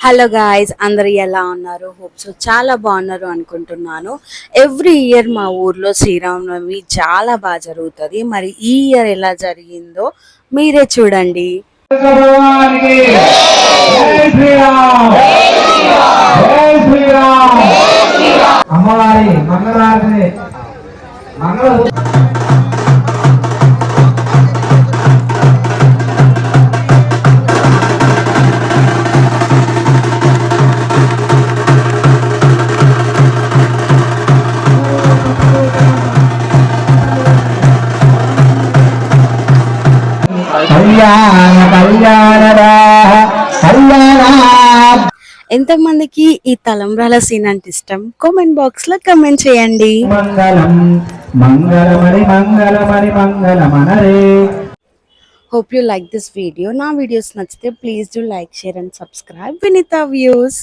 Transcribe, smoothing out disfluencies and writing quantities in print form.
Hello guys, అందరు ఎలా ఉన్నారు? హోప్ సో చాలా బాగున్నారు అనుకుంటున్నాను. ఎవ్రీ ఇయర్ మా ఊర్లో శ్రీరామనవమి చాలా బాగా జరుగుతుంది. మరి ఈ ఇయర్ ఎలా జరిగిందో మీరే చూడండి. అమ్మవారి మంగళారతి ఎంతమందికి ఈ తలంబ్రాల సీన్ అంటే ఇష్టం? కామెంట్ బాక్స్ లో కమెంట్ చేయండి. మంగళం మంగళమణి మంగళమణి మంగళమనరే. Hope you like this video. నా వీడియోస్ నచ్చితే please do like, share and subscribe Vineeta views.